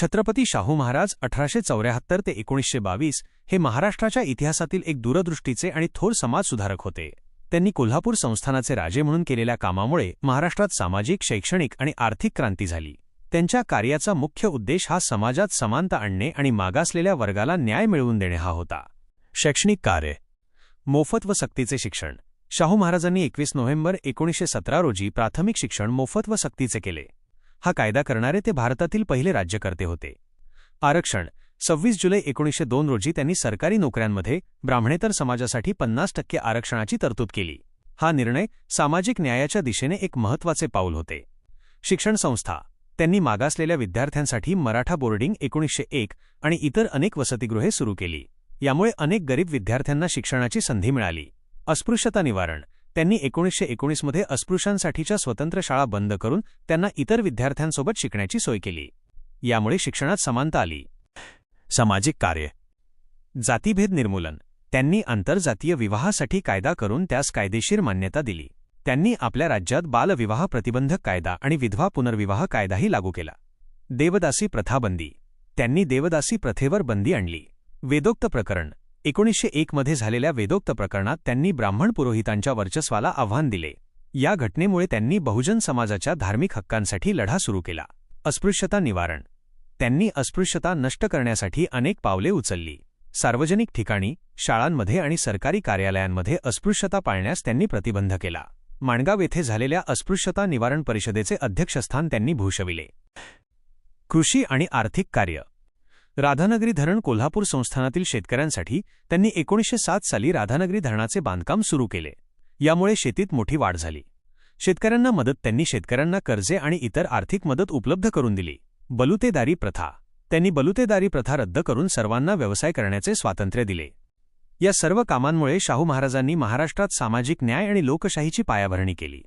छत्रपती शाहू महाराज 1874 ते 1922 हे महाराष्ट्राच्या इतिहासातील एक दूरदृष्टीचे आणि थोर समाजसुधारक होते. त्यांनी कोल्हापूर संस्थानाचे राजे म्हणून केलेल्या कामामुळे महाराष्ट्रात सामाजिक, शैक्षणिक आणि आर्थिक क्रांती झाली. त्यांच्या कार्याचा मुख्य उद्देश हा समाजात समानता आणणे आणि मागासलेल्या वर्गाला न्याय मिळवून देणे हा होता. शैक्षणिक कार्य. मोफत व सक्तीचे शिक्षण. शाहू महाराजांनी 21 नोव्हेंबर 1917 रोजी प्राथमिक शिक्षण मोफत व सक्तीचे केले. हा कायदा करणारे ते भारतातील पहिले राज्यकर्ते होते. आरक्षण. 26 जुलै 1902 रोजी त्यांनी सरकारी नोकऱ्यांमध्ये ब्राह्मणेतर समाजासाठी 50% आरक्षणाची तरतूद केली. हा निर्णय सामाजिक न्यायाच्या दिशेने एक महत्त्वाचे पाऊल होते. शिक्षण संस्था. त्यांनी मागासलेल्या विद्यार्थ्यांसाठी मराठा बोर्डिंग 1901 आणि इतर अनेक वसतिगृहे सुरू केली. यामुळे अनेक गरीब विद्यार्थ्यांना शिक्षणाची संधी मिळाली. अस्पृश्यता निवारण. त्यांनी 1919 मध्ये अस्पृश्यांसाठीच्या स्वतंत्र शाळा बंद करून त्यांना इतर विद्यार्थ्यांसोबत शिकण्याची सोय केली. यामुळे शिक्षणात समानता आली. सामाजिक कार्य. जातीभेद निर्मूलन. त्यांनी आंतरजातीय विवाहासाठी कायदा करून त्यास कायदेशीर मान्यता दिली. त्यांनी आपल्या राज्यात बालविवाह प्रतिबंधक कायदा आणि विधवा पुनर्विवाह कायदाही लागू केला. देवदासी प्रथा बंदी. त्यांनी देवदासी प्रथेवर बंदी आणली. वेदोक्त प्रकरण. 1901 मध्ये झालेल्या वेदोक्त प्रकरणात त्यांनी ब्राह्मण पुरोहितांच्या वर्चस्वाला आव्हान दिले. या घटनेमुळे त्यांनी बहुजन समाजाच्या धार्मिक हक्कांसाठी लढा सुरू केला. अस्पृश्यता निवारण. त्यांनी अस्पृश्यता नष्ट करण्यासाठी अनेक पावले उचलली. सार्वजनिक ठिकाणी, शाळांमध्ये आणि सरकारी कार्यालयांमध्ये अस्पृश्यता पाळण्यास त्यांनी प्रतिबंध केला. माणगाव येथे झालेल्या अस्पृश्यता निवारण परिषदेचे अध्यक्षस्थान त्यांनी भूषविले. कृषी आणि आर्थिक कार्य. राधानगरी धरण कोल्हापूर संस्थानातील शेतकऱ्यांसाठी त्यांनी 1907 साली राधानगरी धरणाचे बांधकाम सुरू केले. यामुळे शेतीत मोठी वाढ झाली. शेतकऱ्यांना मदत. त्यांनी शेतकऱ्यांना कर्जे आणि इतर आर्थिक मदत उपलब्ध करून दिली. बलुतेदारी प्रथा. त्यांनी बलुतेदारी प्रथा रद्द करून सर्वांना व्यवसाय करण्याचे स्वातंत्र्य दिले. या सर्व कामांमुळे शाहू महाराजांनी महाराष्ट्रात सामाजिक न्याय आणि लोकशाहीची पायाभरणी केली.